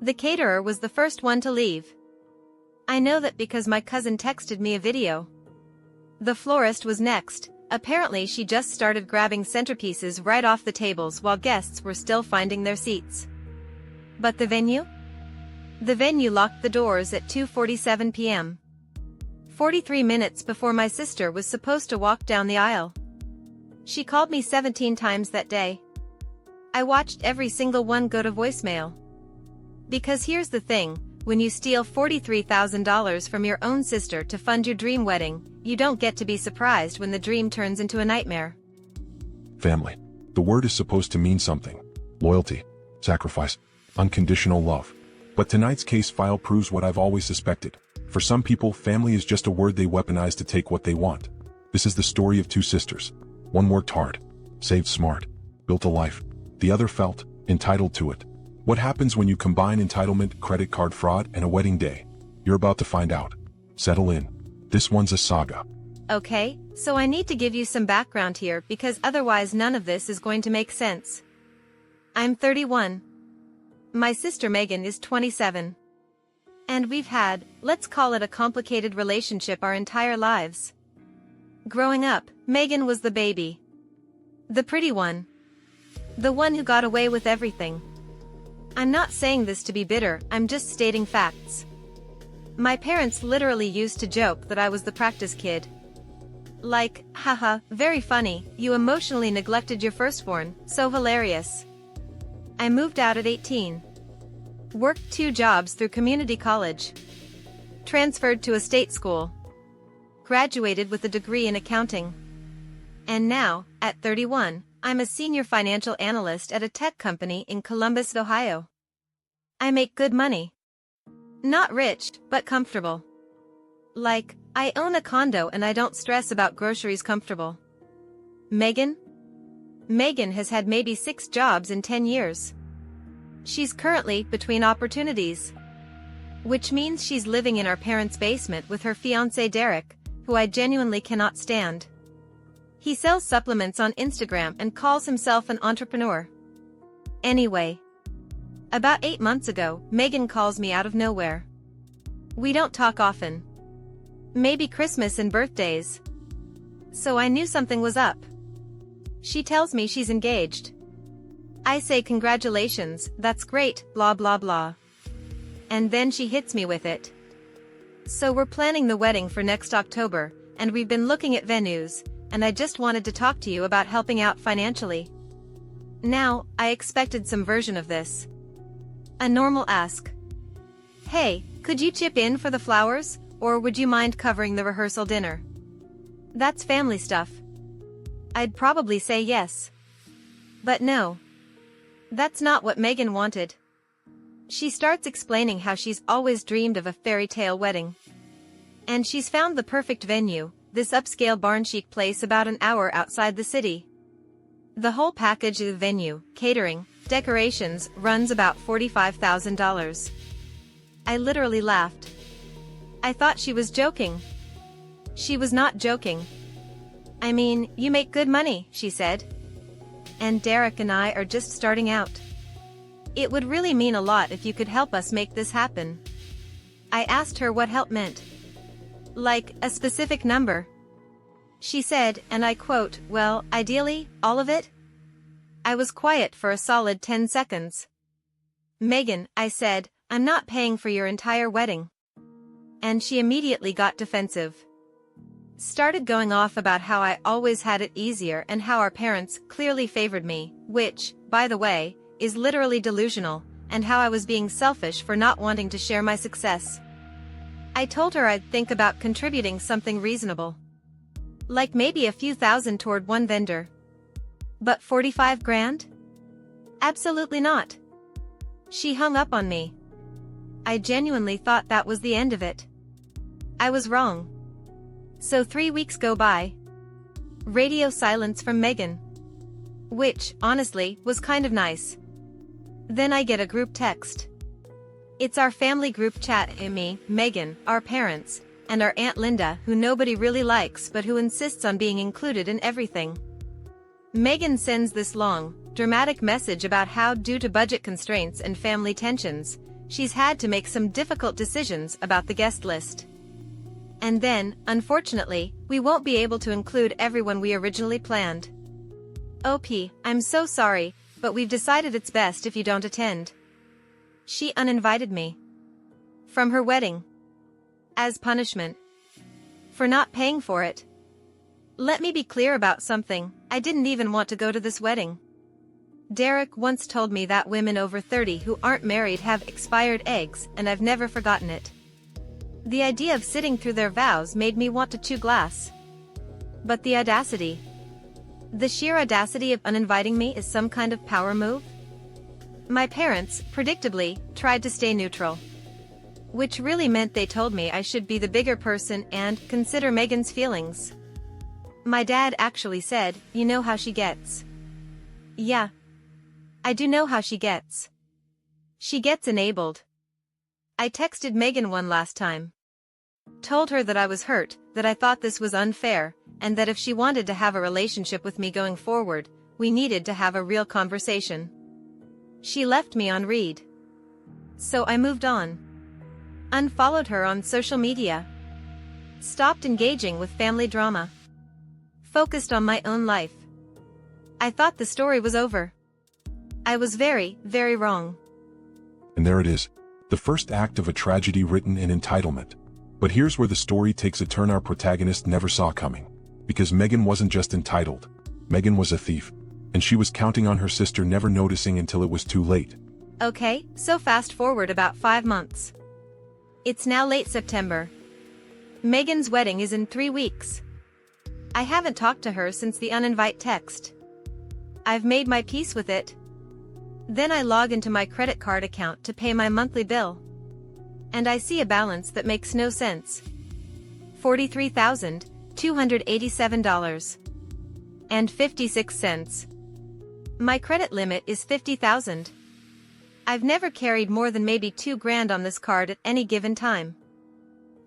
The caterer was the first one to leave. I know that because my cousin texted me a video. The florist was next. Apparently she just started grabbing centerpieces right off the tables while guests were still finding their seats. But the venue? The venue locked the doors at 2:47 p.m. 43 minutes before my sister was supposed to walk down the aisle. She called me 17 times that day. I watched every single one go to voicemail. Because here's the thing, when you steal $43,000 from your own sister to fund your dream wedding, you don't get to be surprised when the dream turns into a nightmare. Family. The word is supposed to mean something. Loyalty, sacrifice, unconditional love. But tonight's case file proves what I've always suspected. For some people, family is just a word they weaponize to take what they want. This is the story of two sisters. One worked hard, saved smart, built a life. The other felt entitled to it. What happens when you combine entitlement, credit card fraud, and a wedding day? You're about to find out. Settle in. This one's a saga. Okay, so I need to give you some background here because otherwise none of this is going to make sense. I'm 31. My sister Megan is 27. And we've had, let's call it a complicated relationship our entire lives. Growing up, Megan was the baby. The pretty one. The one who got away with everything. I'm not saying this to be bitter, I'm just stating facts. My parents literally used to joke that I was the practice kid. Like, haha, very funny, you emotionally neglected your firstborn, so hilarious. I moved out at 18. Worked 2 jobs through community college. Transferred to a state school. Graduated with a degree in accounting. And now, at 31, I'm a senior financial analyst at a tech company in Columbus, Ohio. I make good money. Not rich, but comfortable. Like, I own a condo and I don't stress about groceries comfortable. Megan? Megan has had maybe 6 jobs in 10 years. She's currently between opportunities. Which means she's living in our parents' basement with her fiancé Derek, who I genuinely cannot stand. He sells supplements on Instagram and calls himself an entrepreneur. Anyway. About 8 months ago, Megan calls me out of nowhere. We don't talk often. Maybe Christmas and birthdays. So I knew something was up. She tells me she's engaged. I say congratulations, that's great, blah blah blah. And then she hits me with it. So we're planning the wedding for next October, and we've been looking at venues, and I just wanted to talk to you about helping out financially. Now, I expected some version of this. A normal ask. Hey, could you chip in for the flowers, or would you mind covering the rehearsal dinner? That's family stuff. I'd probably say yes. But no. That's not what Megan wanted. She starts explaining how she's always dreamed of a fairy tale wedding. And she's found the perfect venue, this upscale barn chic place about an hour outside the city. The whole package of the venue, catering, decorations, runs about $45,000. I literally laughed. I thought she was joking. She was not joking. I mean, you make good money, she said. And Derek and I are just starting out. It would really mean a lot if you could help us make this happen. I asked her what help meant. Like, a specific number. She said, and I quote, well, ideally, all of it? I was quiet for a solid 10 seconds. Megan, I said, I'm not paying for your entire wedding. And she immediately got defensive. Started going off about how I always had it easier and how our parents clearly favored me, which, by the way, is literally delusional, and how I was being selfish for not wanting to share my success. I told her I'd think about contributing something reasonable. Like maybe a few thousand toward one vendor. But 45 grand? Absolutely not. She hung up on me. I genuinely thought that was the end of it. I was wrong. So 3 weeks go by. Radio silence from Megan. Which, honestly, was kind of nice. Then I get a group text. It's our family group chat and me, Megan, our parents, and our Aunt Linda who nobody really likes but who insists on being included in everything. Megan sends this long, dramatic message about how due to budget constraints and family tensions, she's had to make some difficult decisions about the guest list. And then, unfortunately, we won't be able to include everyone we originally planned. OP, I'm so sorry, but we've decided it's best if you don't attend. She uninvited me from her wedding as punishment for not paying for it. Let me be clear about something, I didn't even want to go to this wedding. Derek once told me that women over 30 who aren't married have expired eggs, and I've never forgotten it. The idea of sitting through their vows made me want to chew glass. But the audacity. The sheer audacity of uninviting me is some kind of power move? My parents, predictably, tried to stay neutral. Which really meant they told me I should be the bigger person and consider Megan's feelings. My dad actually said, "You know how she gets." Yeah. I do know how she gets. She gets enabled. I texted Megan one last time. Told her that I was hurt, that I thought this was unfair, and that if she wanted to have a relationship with me going forward, we needed to have a real conversation. She left me on read. So I moved on. Unfollowed her on social media. Stopped engaging with family drama. Focused on my own life. I thought the story was over. I was very, very wrong. And there it is. The first act of a tragedy written in entitlement. But here's where the story takes a turn our protagonist never saw coming. Because Megan wasn't just entitled. Megan was a thief. And she was counting on her sister never noticing until it was too late. Okay, so fast forward about 5 months. It's now late September. Megan's wedding is in 3 weeks. I haven't talked to her since the uninvite text. I've made my peace with it. Then I log into my credit card account to pay my monthly bill. And I see a balance that makes no sense. $43,287.56. My credit limit is $50,000. I've never carried more than maybe $2,000 on this card at any given time.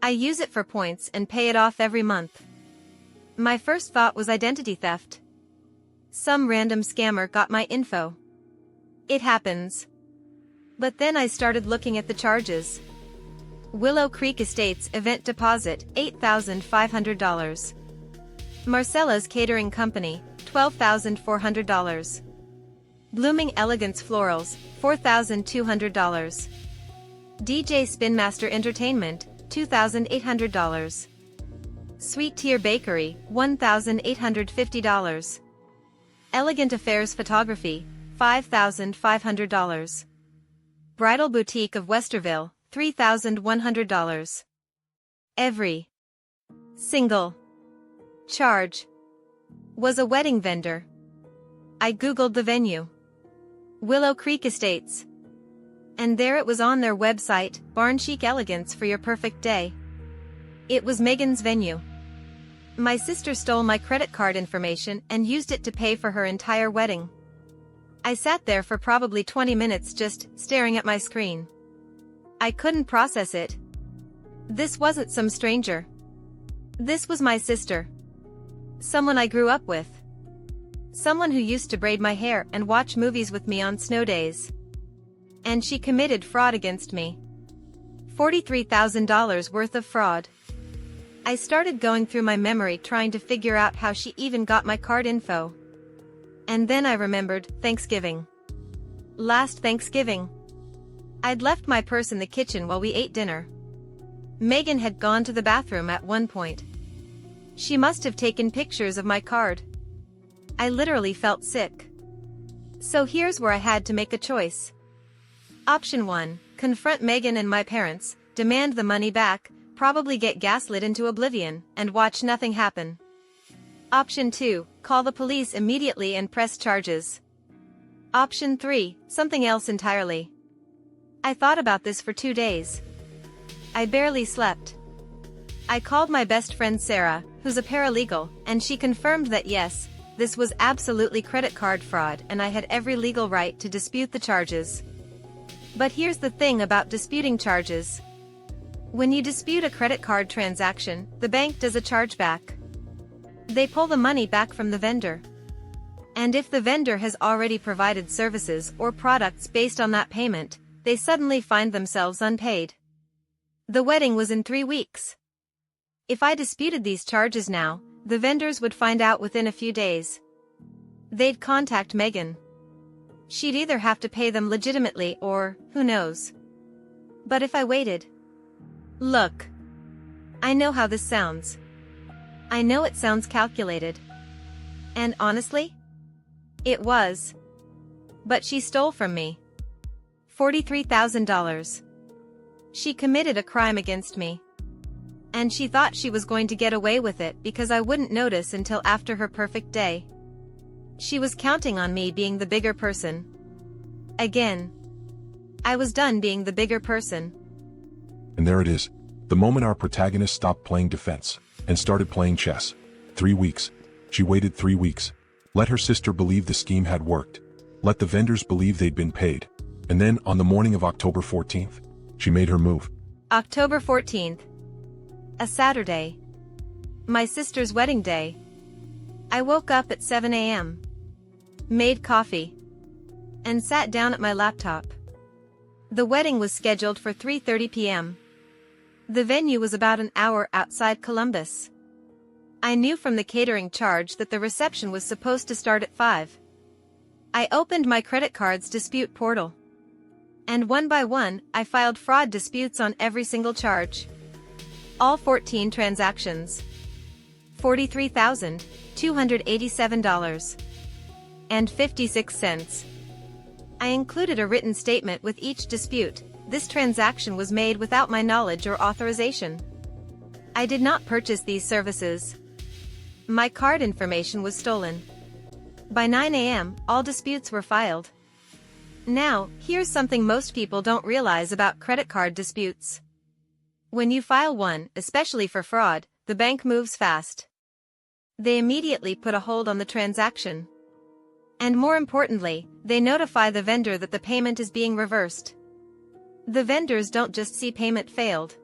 I use it for points and pay it off every month. My first thought was identity theft. Some random scammer got my info. It happens. But then I started looking at the charges. Willow Creek Estates event deposit, $8,500. Marcella's Catering Company, $12,400. Blooming Elegance Florals, $4,200. DJ Spinmaster Entertainment, $2,800. Sweet Tier Bakery, $1,850. Elegant Affairs Photography, $5,500. Bridal Boutique of Westerville, $3,100. Every single charge was a wedding vendor. I googled the venue. Willow Creek Estates. And there it was on their website, Barn Chic Elegance for your perfect day. It was Megan's venue. My sister stole my credit card information and used it to pay for her entire wedding. I sat there for probably 20 minutes just staring at my screen. I couldn't process it. This wasn't some stranger. This was my sister. Someone I grew up with. Someone who used to braid my hair and watch movies with me on snow days. And she committed fraud against me. $43,000 worth of fraud. I started going through my memory trying to figure out how she even got my card info. And then I remembered Thanksgiving. Last Thanksgiving. I'd left my purse in the kitchen while we ate dinner. Megan had gone to the bathroom at one point. She must have taken pictures of my card. I literally felt sick. So here's where I had to make a choice. Option 1, confront Megan and my parents, demand the money back, probably get gaslit into oblivion, and watch nothing happen. Option 2, call the police immediately and press charges. Option 3, something else entirely. I thought about this for 2 days. I barely slept. I called my best friend Sarah, who's a paralegal, and she confirmed that yes, this was absolutely credit card fraud and I had every legal right to dispute the charges. But here's the thing about disputing charges. When you dispute a credit card transaction, the bank does a chargeback. They pull the money back from the vendor. And if the vendor has already provided services or products based on that payment, they suddenly find themselves unpaid. The wedding was in 3 weeks. If I disputed these charges now, the vendors would find out within a few days. They'd contact Megan. She'd either have to pay them legitimately or, who knows. But if I waited... Look. I know how this sounds. I know it sounds calculated. And honestly? It was. But she stole from me $43,000. She committed a crime against me. And she thought she was going to get away with it because I wouldn't notice until after her perfect day. She was counting on me being the bigger person. Again. I was done being the bigger person. And there it is. The moment our protagonist stopped playing defense and started playing chess. 3 weeks. She waited 3 weeks. Let her sister believe the scheme had worked. Let the vendors believe they'd been paid. And then, on the morning of October 14th, she made her move. October 14th. A Saturday. My sister's wedding day. I woke up at 7 a.m. Made coffee. And sat down at my laptop. The wedding was scheduled for 3:30 p.m. The venue was about an hour outside Columbus. I knew from the catering charge that the reception was supposed to start at 5. I opened my credit card's dispute portal. And one by one, I filed fraud disputes on every single charge. All 14 transactions. $43,287.56. I included a written statement with each dispute. This transaction was made without my knowledge or authorization. I did not purchase these services. My card information was stolen. By 9 a.m., all disputes were filed. Now, here's something most people don't realize about credit card disputes. When you file one, especially for fraud, the bank moves fast. They immediately put a hold on the transaction. And more importantly, they notify the vendor that the payment is being reversed. The vendors don't just see payment failed.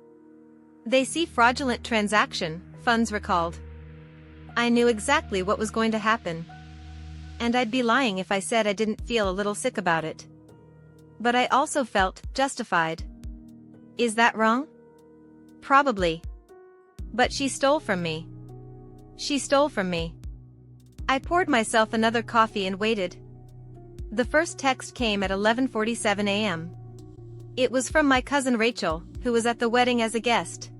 They see fraudulent transaction, funds recalled. I knew exactly what was going to happen. And I'd be lying if I said I didn't feel a little sick about it. But I also felt justified. Is that wrong? Probably. But she stole from me. She stole from me. I poured myself another coffee and waited. The first text came at 11:47 a.m. It was from my cousin Rachel, who was at the wedding as a guest.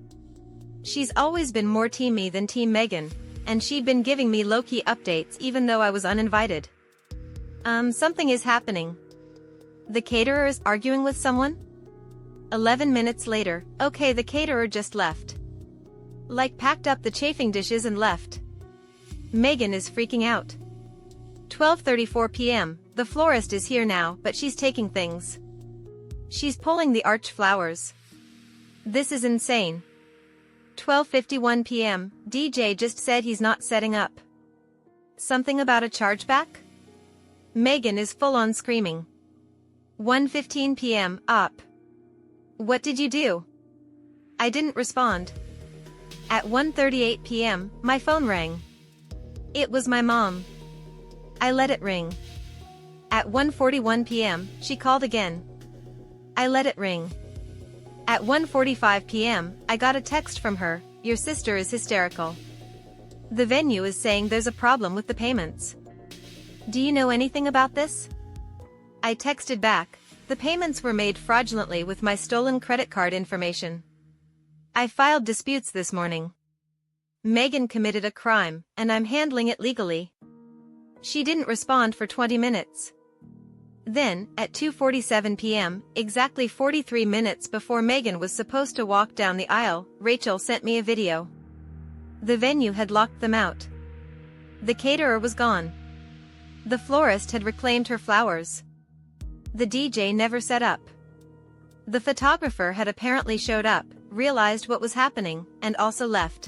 She's always been more team me than team Megan, and she'd been giving me low-key updates even though I was uninvited. Something is happening. The caterer is arguing with someone? 11 minutes later, okay, the caterer just left. Like packed up the chafing dishes and left. Megan is freaking out. 12:34 p.m., the florist is here now, but she's taking things. She's pulling the arch flowers. This is insane. 12:51 p.m., DJ just said he's not setting up. Something about a chargeback? Megan is full on screaming. 1:15 p.m., up. What did you do? I didn't respond. At 1:38 p.m., my phone rang. It was my mom. I let it ring. At 1:41 p.m., she called again. I let it ring. At 1:45 p.m., I got a text from her, your sister is hysterical. The venue is saying there's a problem with the payments. Do you know anything about this? I texted back, the payments were made fraudulently with my stolen credit card information. I filed disputes this morning. Megan committed a crime, and I'm handling it legally. She didn't respond for 20 minutes. Then, at 2:47 p.m., exactly 43 minutes before Megan was supposed to walk down the aisle, Rachel sent me a video. The venue had locked them out. The caterer was gone. The florist had reclaimed her flowers. The DJ never set up. The photographer had apparently showed up, realized what was happening, and also left.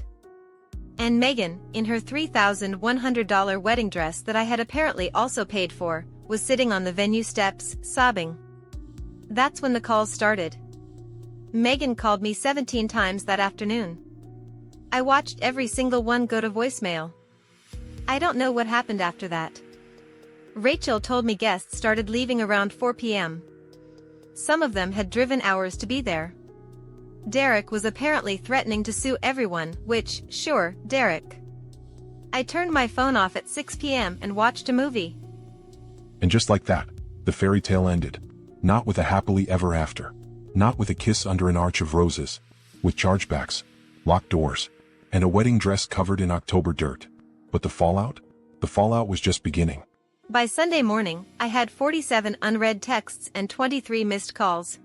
And Megan, in her $3,100 wedding dress that I had apparently also paid for, was sitting on the venue steps, sobbing. That's when the calls started. Megan called me 17 times that afternoon. I watched every single one go to voicemail. I don't know what happened after that. Rachel told me guests started leaving around 4 p.m. Some of them had driven hours to be there. Derek was apparently threatening to sue everyone, which, sure, Derek. I turned my phone off at 6 p.m. and watched a movie. And just like that, the fairy tale ended. Not with a happily ever after. Not with a kiss under an arch of roses. With chargebacks, locked doors, and a wedding dress covered in October dirt. But the fallout? The fallout was just beginning. By Sunday morning, I had 47 unread texts and 23 missed calls.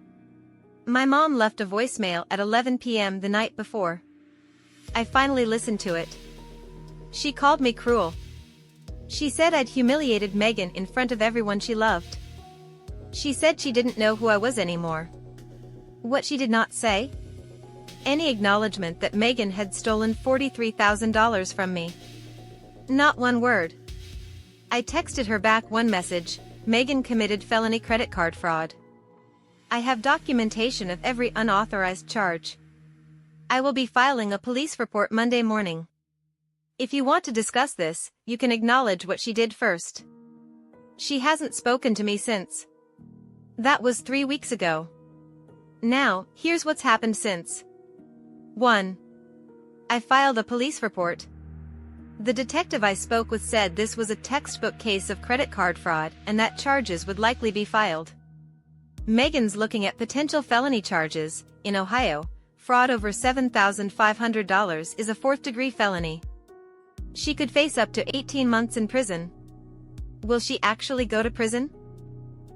My mom left a voicemail at 11 p.m. the night before. I finally listened to it. She called me cruel. She said I'd humiliated Megan in front of everyone she loved. She said she didn't know who I was anymore. What she did not say? Any acknowledgement that Megan had stolen $43,000 from me. Not one word. I texted her back one message: Megan committed felony credit card fraud. I have documentation of every unauthorized charge. I will be filing a police report Monday morning. If you want to discuss this, you can acknowledge what she did first. She hasn't spoken to me since. That was 3 weeks ago. Now, here's what's happened since. 1. I filed a police report. The detective I spoke with said this was a textbook case of credit card fraud and that charges would likely be filed. Megan's looking at potential felony charges. In Ohio, fraud over $7,500 is a fourth-degree felony. She could face up to 18 months in prison. Will she actually go to prison?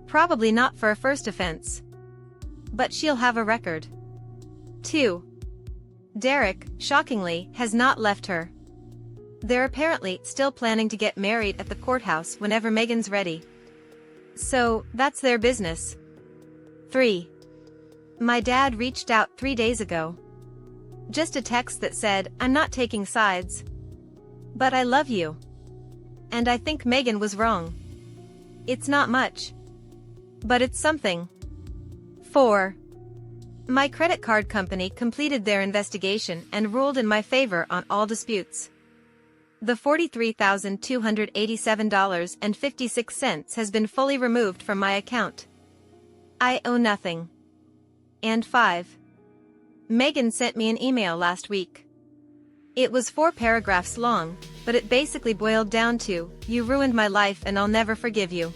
Probably not for a first offense. But she'll have a record. 2. Derek, shockingly, has not left her. They're apparently still planning to get married at the courthouse whenever Megan's ready. So, that's their business. 3. My dad reached out 3 days ago. Just a text that said, "I'm not taking sides. But I love you. And I think Megan was wrong." It's not much. But it's something. 4. My credit card company completed their investigation and ruled in my favor on all disputes. The $43,287.56 has been fully removed from my account. I owe nothing. And 5. Megan sent me an email last week. It was 4 paragraphs long, but it basically boiled down to, "You ruined my life and I'll never forgive you."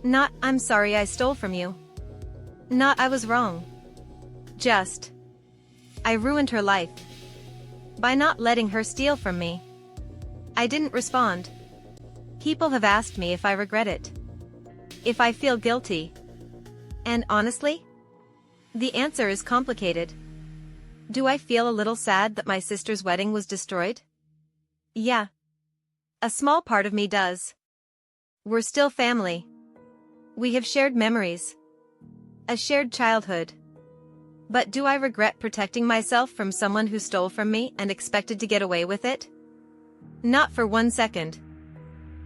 Not, "I'm sorry I stole from you." Not, "I was wrong." Just, I ruined her life. By not letting her steal from me. I didn't respond. People have asked me if I regret it. If I feel guilty. And honestly? The answer is complicated. Do I feel a little sad that my sister's wedding was destroyed? Yeah. A small part of me does. We're still family. We have shared memories. A shared childhood. But do I regret protecting myself from someone who stole from me and expected to get away with it? Not for 1 second.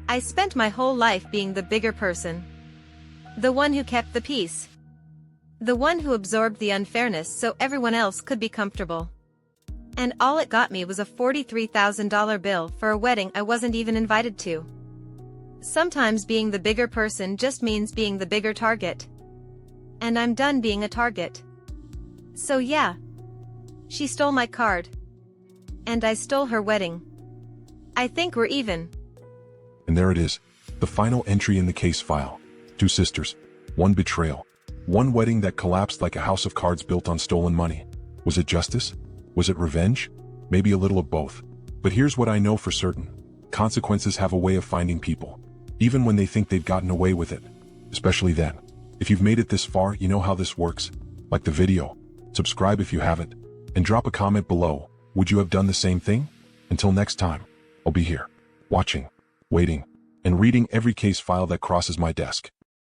I spent my whole life being the bigger person. The one who kept the peace. The one who absorbed the unfairness so everyone else could be comfortable. And all it got me was a $43,000 bill for a wedding I wasn't even invited to. Sometimes being the bigger person just means being the bigger target. And I'm done being a target. So yeah. She stole my card. And I stole her wedding. I think we're even. And there it is. The final entry in the case file. 2 sisters. 1 betrayal. 1 wedding that collapsed like a house of cards built on stolen money. Was it justice? Was it revenge? Maybe a little of both. But here's what I know for certain. Consequences have a way of finding people. Even when they think they've gotten away with it. Especially then. If you've made it this far, you know how this works. Like the video. Subscribe if you haven't. And drop a comment below. Would you have done the same thing? Until next time, I'll be here. Watching. Waiting. And reading every case file that crosses my desk.